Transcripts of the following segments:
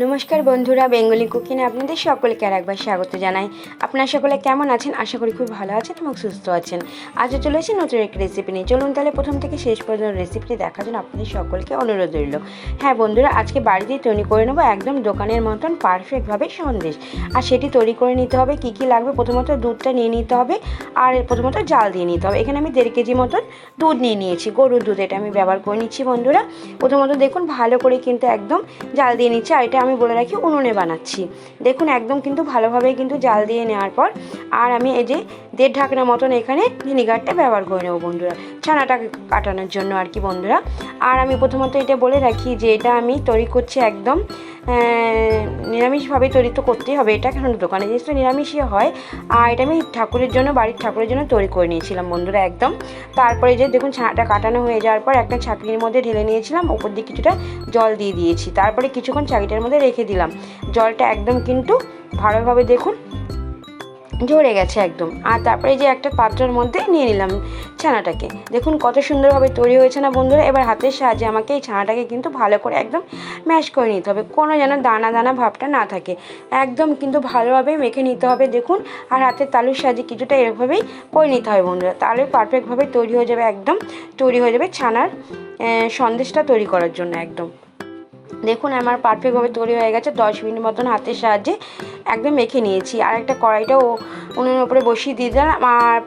নমস্কার বন্ধুরা, বেঙ্গলি কুকিংয়ে আপনাদের সকলকে আর একবার স্বাগত জানাই। আপনারা সকলে কেমন আছেন? আশা করি খুব ভালো আছেন এবং সুস্থ আছেন। আজও চলে এসেছি নতুন একটি রেসিপি নিয়ে। চলুন তাহলে প্রথম থেকে শেষ পর্যন্ত রেসিপিটি দেখার জন্য আপনাদের সকলকে অনুরোধ রইল। হ্যাঁ বন্ধুরা, আজকে বাড়িতেই তৈরি করে নেবো একদম দোকানের মতন পারফেক্টভাবে সন্দেশ। আর সেটি তৈরি করে নিতে হবে কী কী লাগবে। প্রথমত দুধটা নিয়ে নিতে হবে, আর প্রথমত জাল দিয়ে নিতে হবে। এখানে আমি 1.5 কেজি মতন দুধ নিয়ে নিয়েছি, গরুর দুধ। এটা আমি ব্যবহার করে নিচ্ছি বন্ধুরা। প্রথমত দেখুন ভালো করে কিন্তু একদম জাল দিয়ে নিচ্ছি। আর এটা আমি বলে রাখি উনুনে বানাচ্ছি। দেখুন একদম কিন্তু ভালোভাবে কিন্তু জাল দিয়ে নেওয়ার পর আর আমি এই যে 1.5 ঢাকনা মতন এখানে ভিনিগারটা ব্যবহার করে নেবো বন্ধুরা, ছানাটাকে কাটানোর জন্য আর কি বন্ধুরা। আর আমি প্রথমত এটা বলে রাখি যে এটা আমি তৈরি করছি একদম নিরামিষভাবে। তৈরি তো করতেই হবে এটা, কারণ দোকানে জিনিস তো নিরামিষই হয়। আর এটা আমি ঠাকুরের জন্য, বাড়ির ঠাকুরের জন্য তৈরি করে নিয়েছিলাম বন্ধুরা একদম। তারপরে যে দেখুন ছানাটা কাটানো হয়ে যাওয়ার পর একটা ছাঁকনির মধ্যে ঢেলে নিয়েছিলাম, ওপর দিয়ে কিছুটা জল দিয়ে দিয়েছি। তারপরে কিছুক্ষণ ছাঁকিটার মধ্যে রেখে দিলাম। জলটা একদম কিন্তু ভালোভাবে দেখুন ঝরে গেছে একদম। আর তারপরে যে একটা পাত্রের মধ্যে নিয়ে নিলাম ছানাটাকে। দেখুন কত সুন্দরভাবে তৈরি হয়েছে না বন্ধুরা। এবার হাতের সাহায্যে আমাকে এই ছানাটাকে কিন্তু ভালো করে একদম ম্যাশ করে নিতে হবে, কোনো যেন দানা দানা ভাবটা না থাকে। একদম কিন্তু ভালোভাবে মেখে নিতে হবে দেখুন। আর হাতের তালুর সাহায্যে কিছুটা এরকমভাবেই করে নিতে হবে বন্ধুরা, তাহলে পারফেক্টভাবে তৈরি হয়ে যাবে, একদম তৈরি হয়ে যাবে ছানার সন্দেশটা তৈরি করার জন্য একদম। দেখুন আমার পারফেক্টভাবে তৈরি হয়ে গেছে। 10 মিনিট মতন হাতের সাহায্যে একদম মেখে নিয়েছি। আর একটা কড়াইটাও উনুনের উপরে বসিয়ে দিয়ে দিলাম। আর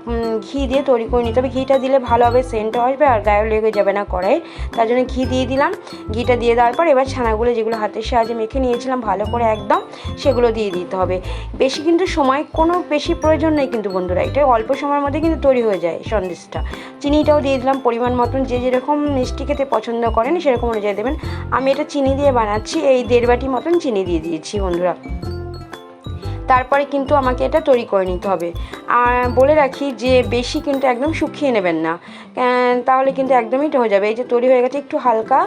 ঘি দিয়ে তৈরি করে নিতে হবে। ঘিটা দিলে ভালোভাবে সেন্টও আসবে আর গায়ে লেগে যাবে না কড়াই, তার জন্য ঘি দিয়ে দিলাম। ঘিটা দিয়ে দেওয়ার পর এবার ছানাগুলো যেগুলো হাতের সাহায্যে মেখে নিয়েছিলাম ভালো করে একদম, সেগুলো দিয়ে দিতে হবে। বেশি কিন্তু সময় কোনো বেশি প্রয়োজন নেই কিন্তু বন্ধুরা, এটা অল্প সময়ের মধ্যে কিন্তু তৈরি হয়ে যায় সন্দেশটা। চিনিটাও দিয়ে দিলাম পরিমাণ মতন, যে যেরকম মিষ্টি খেতে পছন্দ করেন সেরকম অনুযায়ী দেবেন। আমি এটা চিনি দিয়ে বানাচ্ছি, এই 1.5 বাটি মতন চিনি দিয়ে দিয়েছি বন্ধুরা। তারপরে কিন্তু আমাকে এটা তৈরি করে নিতে হবে। আর বলে রাখি যে বেশি কিন্তু একদম শুকিয়ে নেবেন না, তাহলে কিন্তু একদমই হয়ে যাবে। এই যে তৈরি হয়ে গেছে, একটু হালকা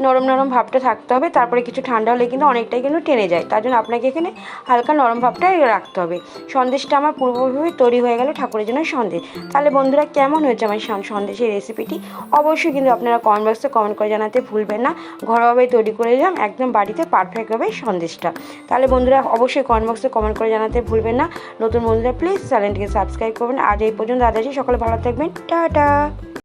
নরম নরম ভাবটা থাকতে হবে। তারপরে কিছু ঠান্ডা হলে কিন্তু অনেকটাই কিন্তু টেনে যায়, তার জন্য আপনাকে এখানে হালকা নরম ভাবটা রাখতে হবে। সন্দেশটা আমার পূর্বভাবে তৈরি হয়ে গেল ঠাকুরের জন্য সন্দেশ। তাহলে বন্ধুরা কেমন হয়েছে আমার সন্দেশের রেসিপিটি অবশ্যই কিন্তু আপনারা কমেন্ট বক্সে কমেন্ট করে জানাতে ভুলবেন না। ঘরোয়াভাবে তৈরি করে দিলাম একদম বাড়িতে পারফেক্টভাবে সন্দেশটা। তাহলে বন্ধুরা অবশ্যই কমেন্ট বক্সে কমেন্ট করে জানাতে ভুলবেন না। নতুন বন্ধুরা প্লিজ চ্যানেলটিকে সাবস্ক্রাইব করবেন। আজ এই পর্যন্ত, আজ আসি, সকলে ভালো থাকবেন, টাটা।